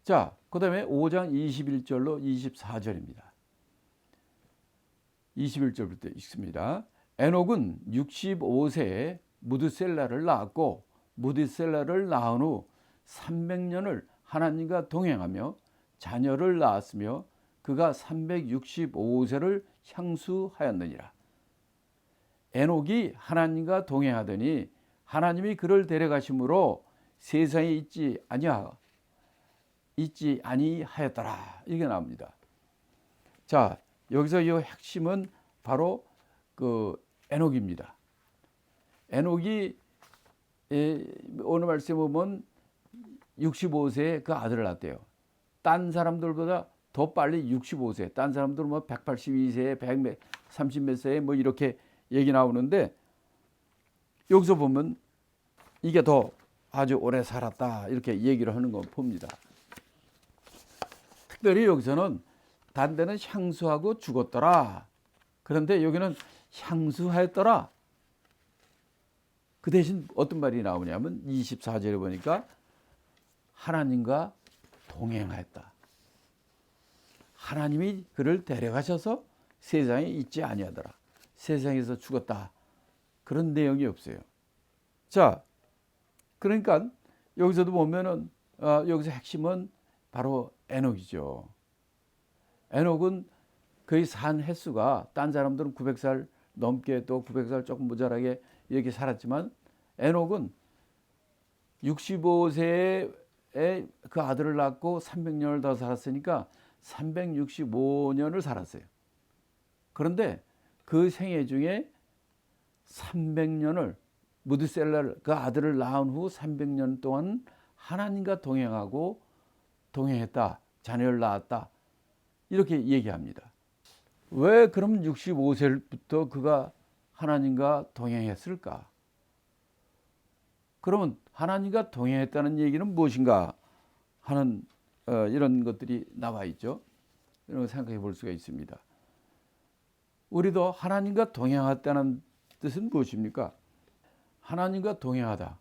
자, 그 다음에 5장 21절로 24절입니다. 21절부터 읽습니다. 에녹은 65세에 무드셀라를 낳았고 무드셀라를 낳은 후 300년을 하나님과 동행하며 자녀를 낳았으며 그가 365세를 향수하였느니라. 에녹이 하나님과 동행하더니 하나님이 그를 데려가심으로 세상에 있지 아니하였더라. 이게 나옵니다. 자, 여기서 이 핵심은 바로 그 에녹입니다. 에녹이 오늘 말씀에 보면 65세에 그 아들을 낳았대요. 딴 사람들보다 더 빨리 65세. 딴 사람들은 뭐 182세에 130 몇 세에 뭐 이렇게 얘기 나오는데 여기서 보면 이게 더 아주 오래 살았다 이렇게 얘기를 하는 거 봅니다. 특별히 여기서는 단대는 향수하고 죽었더라. 그런데 여기는 향수하였더라. 그 대신 어떤 말이 나오냐면 24절에 보니까 하나님과 동행하였다. 하나님이 그를 데려가셔서 세상에 있지 아니하더라. 세상에서 죽었다. 그런 내용이 없어요. 자, 그러니까 여기서도 보면은 여기서 핵심은 바로 에녹이죠. 에녹은 그의 산 횟수가 딴 사람들은 900살 넘게 또 900살 조금 모자라게 이렇게 살았지만 에녹은 65세에 그 아들을 낳고 300년을 더 살았으니까 365년을 살았어요. 그런데 그 생애 중에 300년을 무드셀라를 그 아들을 낳은 후 300년 동안 하나님과 동행했다. 자녀를 낳았다. 이렇게 얘기합니다. 왜 그럼 65세부터 그가 하나님과 동행했을까? 그러면 하나님과 동행했다는 얘기는 무엇인가 하는 이런 것들이 나와 있죠. 이런 걸 생각해 볼 수가 있습니다. 우리도 하나님과 동행했다는 뜻은 무엇입니까? 하나님과 동행하다.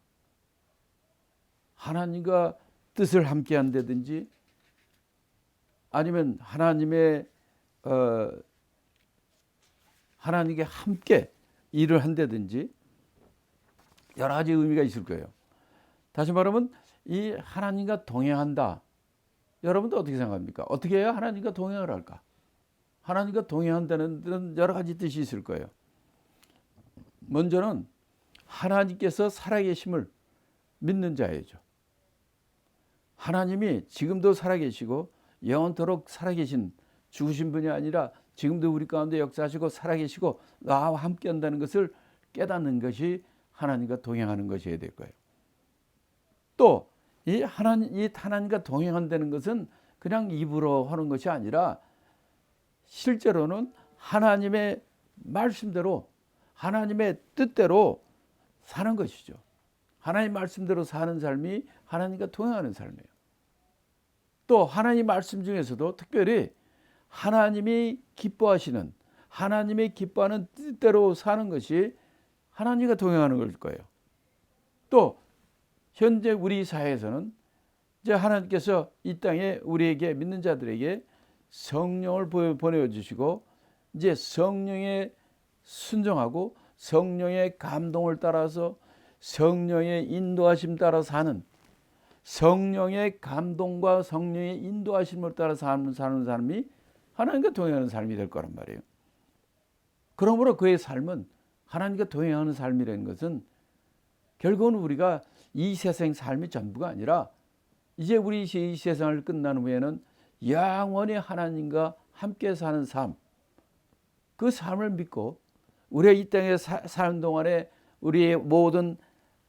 하나님과 뜻을 함께 한다든지 아니면 하나님께 함께 일을 한다든지 여러 가지 의미가 있을 거예요. 다시 말하면 이 하나님과 동행한다. 여러분도 어떻게 생각합니까? 어떻게 해야 하나님과 동행을 할까? 하나님과 동행한다는 데는 여러 가지 뜻이 있을 거예요. 먼저는 하나님께서 살아계심을 믿는 자이죠. 하나님이 지금도 살아계시고 영원토록 살아계신 죽으신 분이 아니라 지금도 우리 가운데 역사하시고 살아계시고 나와 함께 한다는 것을 깨닫는 것이 하나님과 동행하는 것이어야 될 거예요. 또 이 하나님과 동행한다는 것은 그냥 입으로 하는 것이 아니라 실제로는 하나님의 말씀대로 하나님의 뜻대로 사는 것이죠. 하나님 말씀대로 사는 삶이 하나님과 동행하는 삶이에요. 또 하나님 말씀 중에서도 특별히 하나님이 기뻐하시는 하나님이 기뻐하는 뜻대로 사는 것이 하나님과 동행하는 걸 거예요. 또 현재 우리 사회에서는 이제 하나님께서 이 땅에 우리에게 믿는 자들에게 성령을 보내주시고 이제 성령에 순종하고 성령의 감동을 따라서 성령의 인도하심 따라 사는 성령의 감동과 성령의 인도하심을 따라 사는 삶이 하나님과 동행하는 삶이 될 거란 말이에요. 그러므로 그의 삶은 하나님과 동행하는 삶이라는 것은 결국은 우리가 이 세상 삶이 전부가 아니라 이제 우리 이 세상을 끝난 후에는 영원히 하나님과 함께 사는 삶, 그 삶을 믿고 우리가 이 땅에 사는 동안에 우리의 모든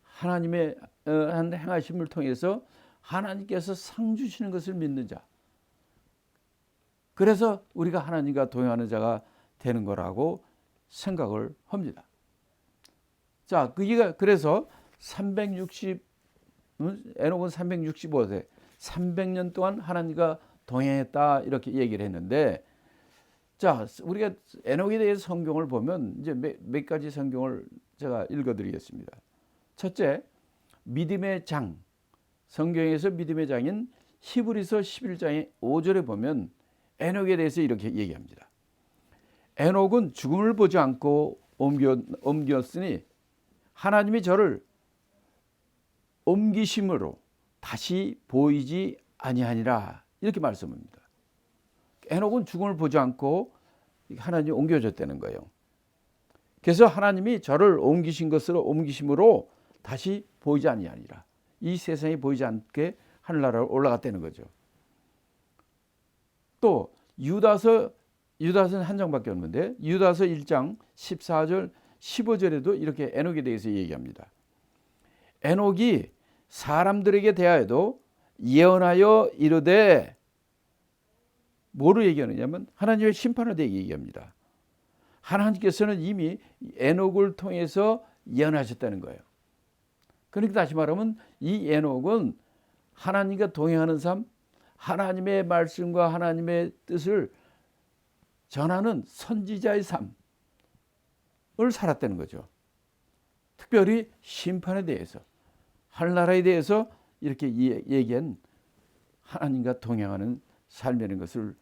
하나님의 행하심을 통해서 하나님께서 상 주시는 것을 믿는 자, 그래서 우리가 하나님과 동행하는 자가 되는 거라고 생각을 합니다. 자, 그래서 에녹은 365세 300년 동안 하나님과 동행했다 이렇게 얘기를 했는데, 자, 우리가 에녹에 대해서 성경을 보면 이제 몇 가지 성경을 제가 읽어드리겠습니다. 첫째, 믿음의 장, 성경에서 믿음의 장인 히브리서 11장의 5절에 보면 에녹에 대해서 이렇게 얘기합니다. 에녹은 죽음을 보지 않고 옮겼으니 하나님이 저를 옮기심으로 다시 보이지 아니하니라, 이렇게 말씀합니다. 에녹은 죽음을 보지 않고 하나님이 옮겨졌다는 거예요. 그래서 하나님이 저를 옮기심으로 다시 보이지 아니하니라, 이 세상에 보이지 않게 하늘나라로 올라갔다는 거죠. 또 유다서는 한 장밖에 없는데 유다서 1장 14절 15절에도 이렇게 에녹에 대해서 얘기합니다. 에녹이 사람들에게 대하여도 예언하여 이르되, 뭐로 얘기하느냐면 하나님의 심판에 대해 얘기합니다. 하나님께서는 이미 에녹을 통해서 예언하셨다는 거예요. 그러니까 다시 말하면 이 에녹은 하나님과 동행하는 삶, 하나님의 말씀과 하나님의 뜻을 전하는 선지자의 삶을 살았다는 거죠. 특별히 심판에 대해서, 하늘나라에 대해서 이렇게 얘기한 하나님과 동행하는 삶이라는 것을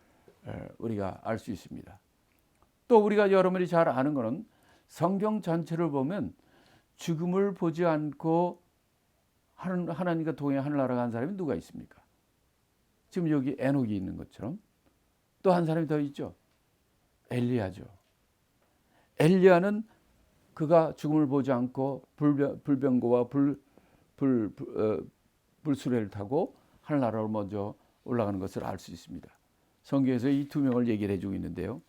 우리가 알 수 있습니다. 또 우리가 여러분이 잘 아는 것은 성경 전체를 보면 죽음을 보지 않고 하나님과 동행 하늘나라 간 사람이 누가 있습니까? 지금 여기 에녹이 있는 것처럼 또 한 사람이 더 있죠. 엘리야죠. 엘리야는 그가 죽음을 보지 않고 불병거와 불수레를 타고 하늘나라로 먼저 올라가는 것을 알 수 있습니다. 성경에서 이 두 명을 얘기를 해주고 있는데요.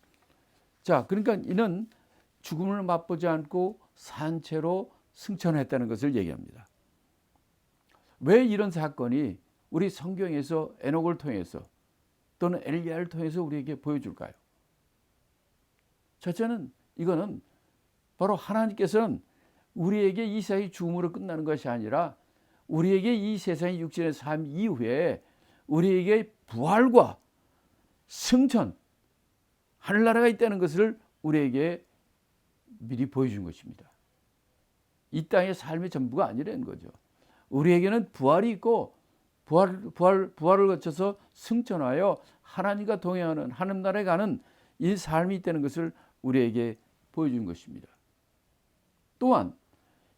자, 그러니까 이는 죽음을 맛보지 않고 산채로 승천했다는 것을 얘기합니다. 왜 이런 사건이 우리 성경에서 에녹을 통해서 또는 엘리야를 통해서 우리에게 보여줄까요? 첫째는 이거는 바로 하나님께서는 우리에게 이 세상이 죽음으로 끝나는 것이 아니라 우리에게 이 세상의 육신의 삶 이후에 우리에게 부활과 승천, 하늘나라가 있다는 것을 우리에게 미리 보여준 것입니다. 이 땅의 삶의 전부가 아니라는 거죠. 우리에게는 부활이 있고 부활을 거쳐서 승천하여 하나님과 동행하는 하늘나라에 가는 이 삶이 있다는 것을 우리에게 보여준 것입니다. 또한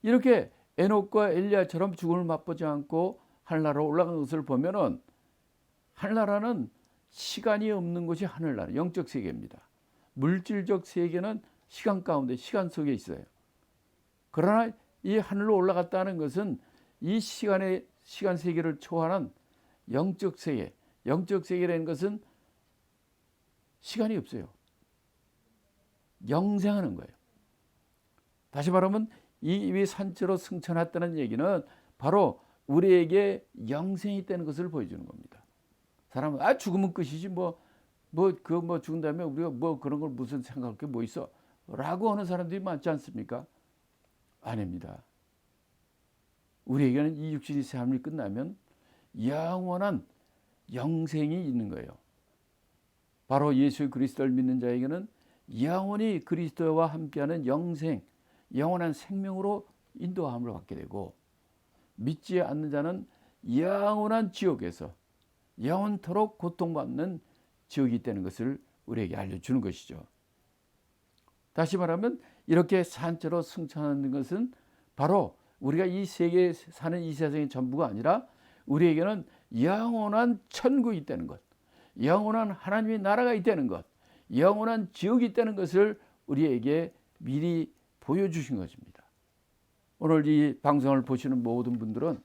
이렇게 에녹과 엘리야처럼 죽음을 맛보지 않고 하늘나라로 올라간 것을 보면은 하늘나라는 시간이 없는 것이 하늘나라, 영적 세계입니다. 물질적 세계는 시간 가운데, 시간 속에 있어요. 그러나 이 하늘로 올라갔다는 것은 이 시간 세계를 초월한 영적 세계, 영적 세계라는 것은 시간이 없어요. 영생하는 거예요. 다시 말하면 이 산채로 승천했다는 얘기는 바로 우리에게 영생이 있다는 것을 보여주는 겁니다. 사람은 죽으면 끝이지 죽은 다음에 우리가 그런 걸 무슨 생각할 게 뭐 있어? 라고 하는 사람들이 많지 않습니까? 아닙니다. 우리에게는 이 육신의 삶이 끝나면 영원한 영생이 있는 거예요. 바로 예수 그리스도를 믿는 자에게는 영원히 그리스도와 함께하는 영생, 영원한 생명으로 인도함을 받게 되고, 믿지 않는 자는 영원한 지옥에서 영원토록 고통받는 지옥이 있다는 것을 우리에게 알려주는 것이죠. 다시 말하면 이렇게 산채로 승천하는 것은 바로 우리가 이 세계에 사는 이 세상의 전부가 아니라 우리에게는 영원한 천국이 있다는 것, 영원한 하나님의 나라가 있다는 것, 영원한 지옥이 있다는 것을 우리에게 미리 보여주신 것입니다. 오늘 이 방송을 보시는 모든 분들은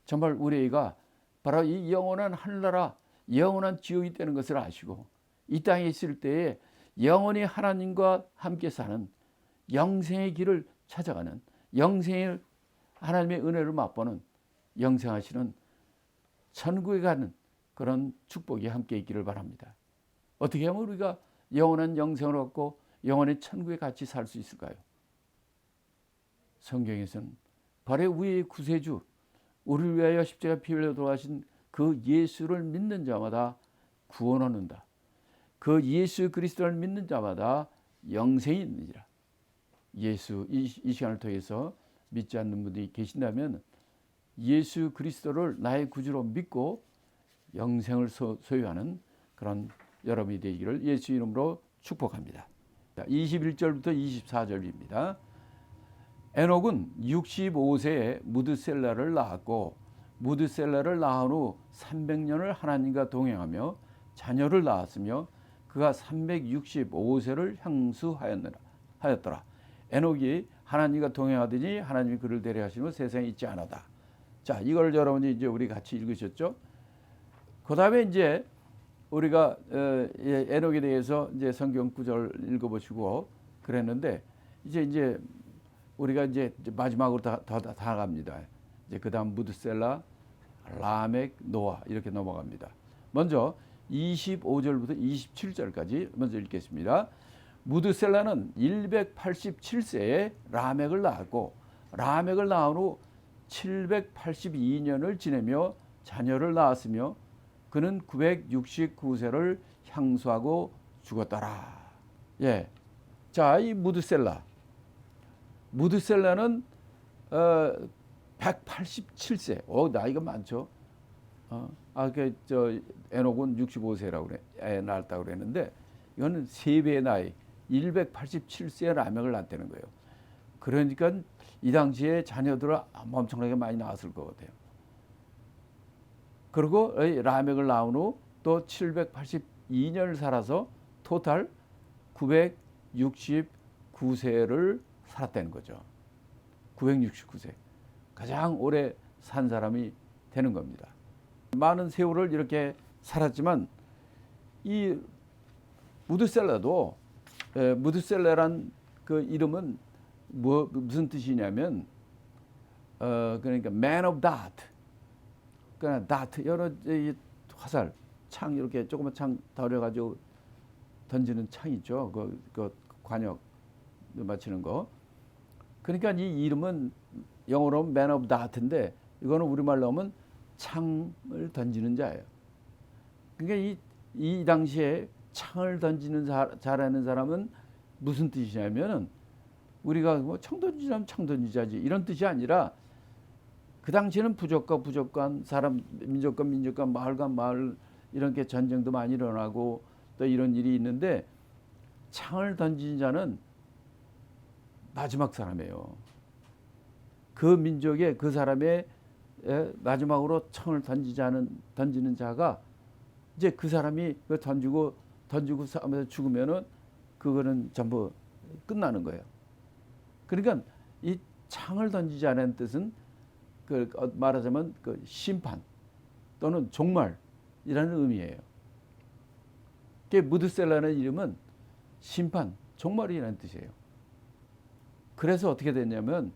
정말 우리가 바로 이 영원한 하늘나라, 영원한 지옥이 있다는 것을 아시고 이 땅에 있을 때에 영원히 하나님과 함께 사는 영생의 길을 찾아가는, 영생의 하나님의 은혜를 맛보는, 영생하시는 천국에 가는 그런 축복이 함께 있기를 바랍니다. 어떻게 하면 우리가 영원한 영생을 얻고 영원의 천국에 같이 살 수 있을까요? 성경에서는 바로 우리의 구세주, 우리를 위하여 십자가 피 흘려 돌아가신 그 예수를 믿는 자마다 구원 얻는다. 그 예수 그리스도를 믿는 자마다 영생이 있느니라. 예수, 이 시간을 통해서 믿지 않는 분들이 계신다면 예수 그리스도를 나의 구주로 믿고 영생을 소유하는 그런 여러분이 되기를 예수 이름으로 축복합니다. 21절부터 24절입니다. 에녹은 65세에 무드셀라를 낳았고 무드셀라를 낳은 후 300년을 하나님과 동행하며 자녀를 낳았으며 그가 365세를 향수하였더라. 에녹이 하나님과 동행하더니 하나님이 그를 데려가신 후 세상에 있지 않았다. 자, 이걸 여러분이 이제 우리 같이 읽으셨죠? 그다음에 이제 우리가 에녹에 대해서 이제 성경 구절 읽어보시고 그랬는데 이제 우리가 이제 마지막으로 다 갑니다. 이제 그다음 무드셀라, 라멕, 노아 이렇게 넘어갑니다. 먼저 25절부터 27절까지 먼저 읽겠습니다. 무드셀라는 187세에 라멕을 낳았고 라멕을 낳은 후 782년을 지내며 자녀를 낳았으며 그는 969세를 향수하고 죽었더라. 예. 자, 이 무드셀라는 187세. 나이가 많죠. 에녹은 65세라고 그래. 낳았다고 그랬는데 이거는 3배의 나이 187세에 라멕을 낳았다는 거예요. 그러니까 이 당시에 자녀들을 엄청나게 많이 낳았을 것 같아요. 그리고 라멕을 낳은 후 또 782년을 살아서 토탈 969세를 살았다는 거죠. 969세. 가장 오래 산 사람이 되는 겁니다. 많은 세월을 이렇게 살았지만 이 무드셀라도 무드셀라란 그 이름은 무슨 뜻이냐면 그러니까 man of dart. 그러니까 dart 여러 화살 창 이렇게 조그만 창 다려가지고 던지는 창 있죠. 그 관역 맞추는 거. 그러니까 이 이름은 영어로 man of dart인데 이거는 우리말로 하면 창을 던지는 자예요. 그러니까 이 당시에 창을 던지는 잘하는 사람은 무슨 뜻이냐면은 우리가 뭐 창 던지자면 창 던지자지 이런 뜻이 아니라 그 당시에는 부족과 부족 간 사람 민족과 민족 간 마을과 마을 이렇게 전쟁도 많이 일어나고 또 이런 일이 있는데 창을 던진 자는 마지막 사람이에요. 그 민족의 그 사람의 마지막으로 창을 던지는 자가 이제 그 사람이 던지고 싸움에서 죽으면은 그거는 전부 끝나는 거예요. 그러니까 이 창을 던지자는 뜻은 그 말하자면 그 심판 또는 종말이라는 의미예요. 무드셀라는 이름은 심판, 종말이라는 뜻이에요. 그래서 어떻게 됐냐면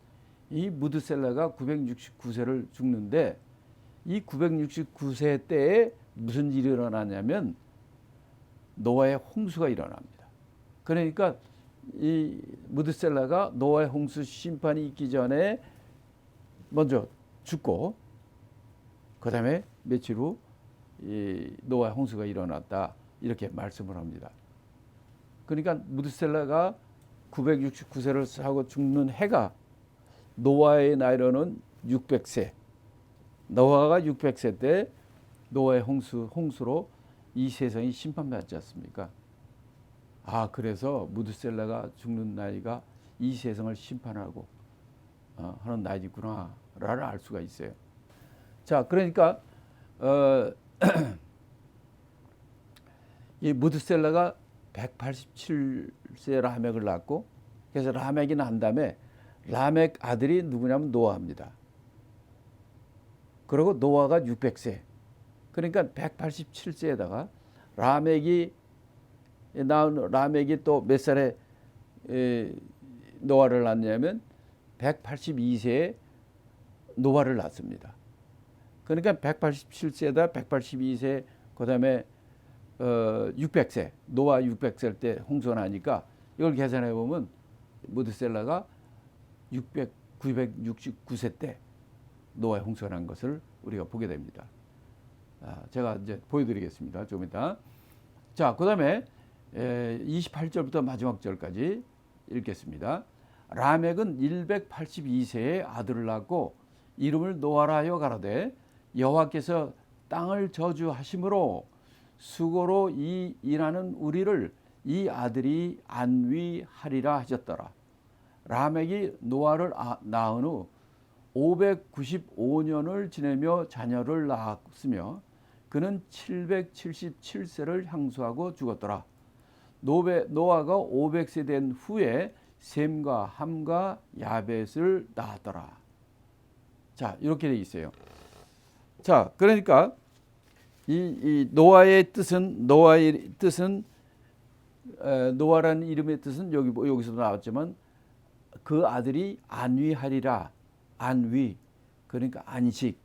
이 무드셀라가 969세를 죽는데 이 969세 때에 무슨 일이 일어나냐면 노아의 홍수가 일어납니다. 그러니까 이 무드셀라가 노아의 홍수 심판이 있기 전에 먼저 죽고 그 다음에 며칠 후 이 노아의 홍수가 일어났다 이렇게 말씀을 합니다. 그러니까 무드셀라가 969세를 하고 죽는 해가 노아의 나이로는 600세. 노아가 600세 때 노아의 홍수로 이 세상이 심판받지 않습니까? 그래서 무드셀라가 죽는 나이가 이 세상을 심판하고 하는 나이구나를 알 수가 있어요. 자, 그러니까 이 무드셀라가 187세 라멕을 낳고 그래서 라멕이 난 다음에 라멕 아들이 누구냐면 노아입니다. 그리고 노아가 600세. 그러니까 187세에다가 라멕이 또 몇 살에 노아를 낳냐면 182세에 노아를 낳습니다. 그러니까 187세에다 182세 그다음에 600세 노아 600세 때 홍수가 나니까 이걸 계산해 보면 무드셀라가 969세 때 노아의 홍수가 난 것을 우리가 보게 됩니다. 제가 이제 보여드리겠습니다. 좀 이따. 자, 그다음에 28절부터 마지막 절까지 읽겠습니다. 라멕은 182세에 아들을 낳고 이름을 노아라 하여 가로되 여호와께서 땅을 저주하심으로 수고로 이 일하는 우리를 이 아들이 안위하리라 하셨더라. 라멕이 노아를 낳은 후 595년을 지내며 자녀를 낳았으며 그는 777세를 향수하고 죽었더라. 노아가 500세 된 후에 셈과 함과 야벳을 낳았더라. 자, 이렇게 돼 있어요. 자, 그러니까 이 노아의 뜻은 노아라는 이름의 뜻은 여기서도 나왔지만 그 아들이 안위하리라. 안위, 그러니까 안식,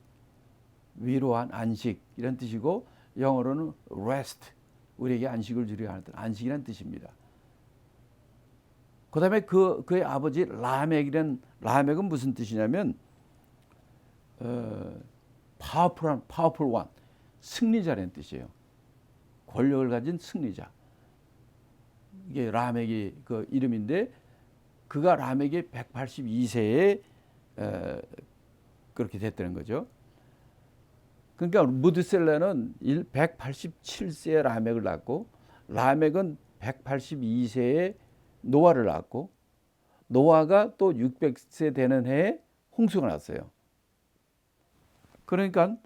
위로한 안식 이런 뜻이고, 영어로는 rest, 우리에게 안식을 주려 하는 안식이라는 뜻입니다. 그 다음에 그의 아버지 라멕은 무슨 뜻이냐면 powerful one, 승리자라는 뜻이에요. 권력을 가진 승리자. 이게 라멕이 그 이름인데, 그가 라멕이 182세에 그렇게 됐다는 거죠. 그러니까 무드셀라는 187세에 라멕을 낳고, 라멕은 182세에 노아를 낳았고, 노아가 또 600세 되는 해에 홍수가 났어요. 그러니까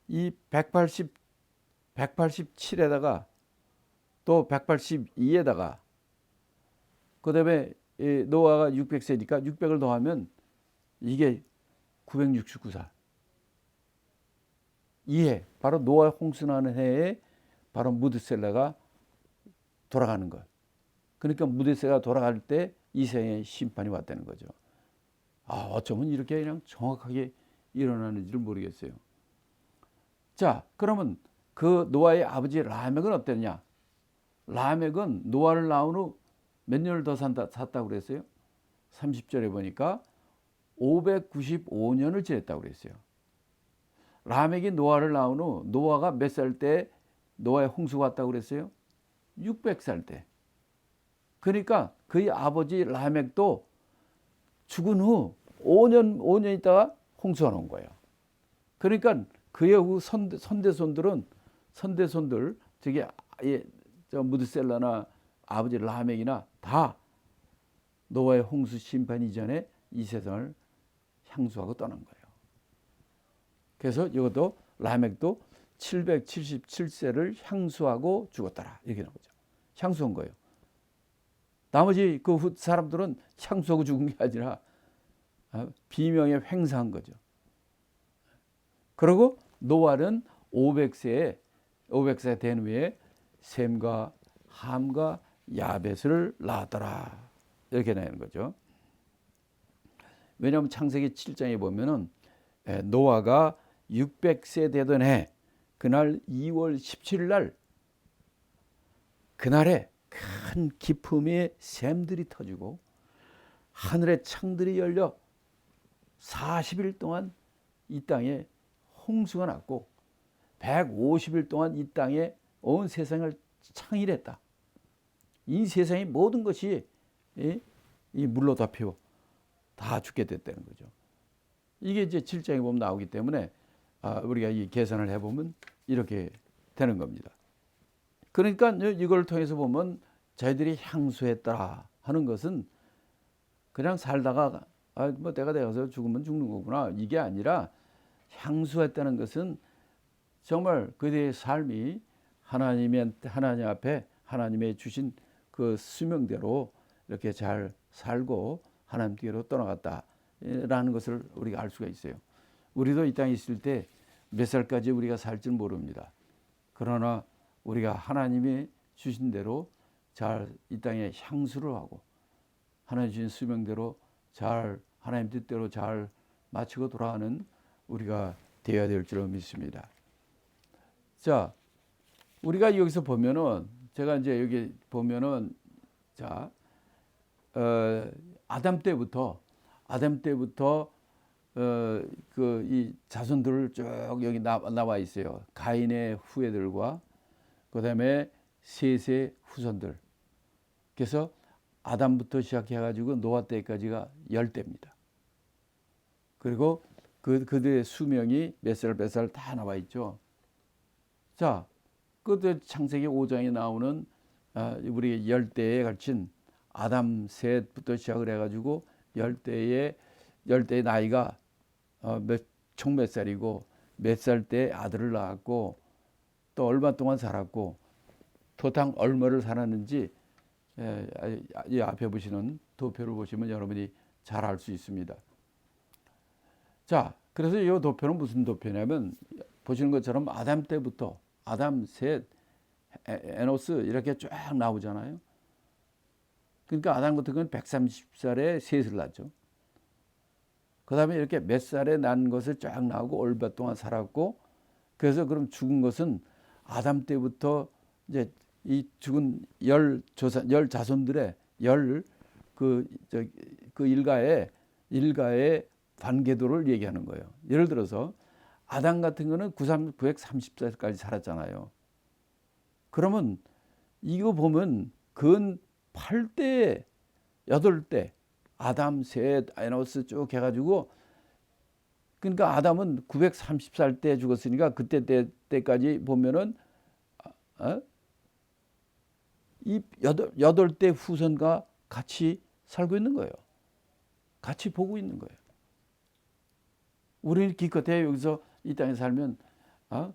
이 187에다가 또 182에다가 그 다음에 노아가 600세니까 600을 더하면 이게 969살. 이 해, 바로 노아 홍수 나는 해에 바로 무드셀라가 돌아가는 것. 그러니까 무드셀라가 돌아갈 때 이 세상에 심판이 왔다는 거죠. 어쩌면 이렇게 그냥 정확하게 일어나는지를 모르겠어요. 자, 그러면 그 노아의 아버지 라멕은 어땠냐? 라멕은 노아를 낳은 후 몇 년을 더 샀다고 그랬어요? 30절에 보니까 595년을 지냈다고 그랬어요. 라멕이 노아를 낳은 후 노아가 몇 살 때 노아의 홍수가 왔다고 그랬어요? 600살 때. 그러니까 그의 아버지 라멕도 죽은 후 5년 있다가 홍수가 온 거예요. 그러니까 그의 후 선대손들, 저기 무드셀라나 아버지 라멕이나 다 노아의 홍수 심판 이전에 이 세상을 향수하고 떠난 거예요. 그래서 이것도 라멕도 777세를 향수하고 죽었더라, 이렇게 나오죠. 향수한 거예요. 나머지 그 사람들은 향수하고 죽은 게 아니라 비명에 횡사한 거죠. 그리고 노아는 500세 된 후에 셈과 함과 야벳을 낳았더라, 이렇게 나오는 거죠. 왜냐하면 창세기 7장에 보면은 노아가 600세 되던 해 그날 2월 17일 날, 그날에 큰 기품의 샘들이 터지고 하늘의 창들이 열려 40일 동안 이 땅에 홍수가 났고 150일 동안 이 땅에 온 세상을 창일했다. 이 세상의 모든 것이 이 물로 덮여 다 죽게 됐다는 거죠. 이게 이제 7장에 보면 나오기 때문에 우리가 이 계산을 해보면 이렇게 되는 겁니다. 그러니까 이걸 통해서 보면 저희들이 향수했더라 하는 것은 그냥 살다가 뭐 때가 되어서 죽으면 죽는 거구나, 이게 아니라 향수했다는 것은 정말 그들의 삶이 하나님 앞에 하나님의 주신 그 수명대로 이렇게 잘 살고 하나님께로 떠나갔다라는 것을 우리가 알 수가 있어요. 우리도 이 땅에 있을 때 몇 살까지 우리가 살지는 모릅니다. 그러나 우리가 하나님이 주신 대로 잘 이 땅에 향수를 하고 하나님 주신 수명대로 잘 하나님 뜻대로 잘 마치고 돌아가는 우리가 되어야 될 줄 믿습니다. 자, 우리가 여기서 보면은, 제가 이제 여기 보면은, 자, 아담 때부터 그 이 자손들을 쭉 여기 나와 있어요. 가인의 후예들과 그 다음에 셋의 후손들. 그래서 아담부터 시작해가지고 노아 때까지가 10대입니다. 그리고 그들의 수명이 몇 살 다 나와 있죠. 자, 그 창세기 5장에 나오는 우리 열대에 걸친 아담 셋부터 시작을 해가지고 열대의 나이가 총 몇 살이고 몇 살 때 아들을 낳았고 또 얼마 동안 살았고 도당 얼마를 살았는지 이 앞에 보시는 도표를 보시면 여러분이 잘 알 수 있습니다. 자, 그래서 이 도표는 무슨 도표냐면 보시는 것처럼 아담 때부터 아담, 셋, 에노스 이렇게 쫙 나오잖아요. 그러니까 아담 같은 건 130살에 셋을 낳죠. 그 다음에 이렇게 몇 살에 난 것을 쫙 나오고 얼마 동안 살았고, 그래서 그럼 죽은 것은 아담 때부터 이제 이 죽은 열 자손들의 그 일가의 관계도를 얘기하는 거예요. 예를 들어서 아담 같은 거는 930살까지 살았잖아요. 그러면 이거 보면 근 8대, 8대 아담, 셋, 에노스 쭉 해가지고 그러니까 아담은 930살 때 죽었으니까 그때 때까지 보면은 이 8대 후손과 같이 살고 있는 거예요. 같이 보고 있는 거예요. 우리는 기껏해 여기서 이 땅에 살면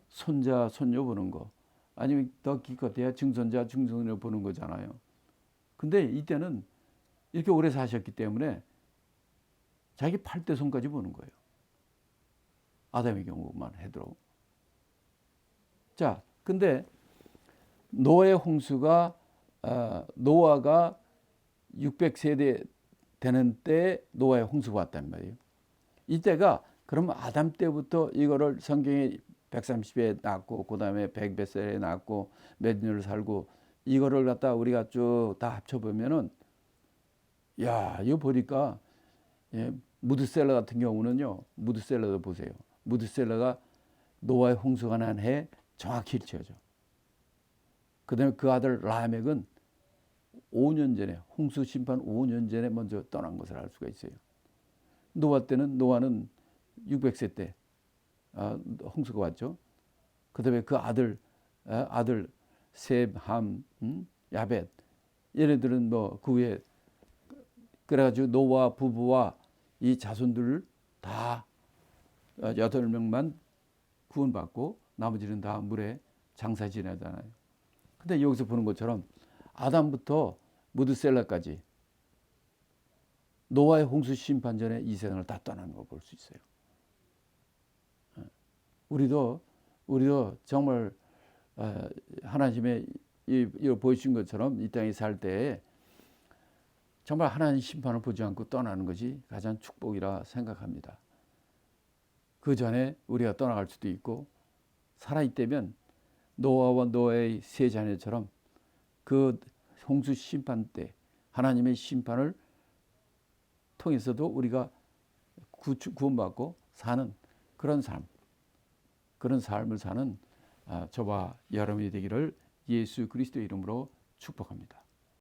손자, 손녀 보는 거 아니면 더 기껏해야 증손자, 증손녀 보는 거잖아요. 근데 이때는 이렇게 오래 사셨기 때문에 자기 8대 손까지 보는 거예요. 아담의 경우만 해도. 자, 근데 노아의 홍수가 노아가 600세대 되는 때 노아의 홍수가 왔단 말이에요. 이때가 그러면 아담 때부터 이거를 성경에 130에 낳고 그다음에 100몇 살에 낳고 몇 년을 살고 이거를 갖다 우리가 쭉 다 합쳐보면은 야, 이거 보니까 무드셀러 같은 경우는요. 무드셀러도 보세요. 무드셀러가 노아의 홍수가 난 해 정확히 일치하죠. 그다음에 그 아들 라멕은 5년 전에 홍수 심판 5년 전에 먼저 떠난 것을 알 수가 있어요. 노아는 600세 때 홍수가 왔죠. 그다음에 그 아들 셈, 함, 야벳 얘네들은 뭐 그 후에 그래가지고 노아 부부와 이 자손들을 다 8명만 구원받고 나머지는 다 물에 장사 지내잖아요. 근데 여기서 보는 것처럼 아담부터 무드셀라까지 노아의 홍수 심판 전에 이 세상을 다 떠나는 걸 볼 수 있어요. 우리도 정말 하나님의 이 보여주신 것처럼 이 땅에 살 때 정말 하나님 심판을 보지 않고 떠나는 것이 가장 축복이라 생각합니다. 그 전에 우리가 떠나갈 수도 있고 살아있다면 노아와 노아의 세 자녀처럼 그 홍수 심판 때 하나님의 심판을 통해서도 우리가 구원받고 사는 그런 삶을 사는 저와 여러분이 되기를 예수 그리스도의 이름으로 축복합니다.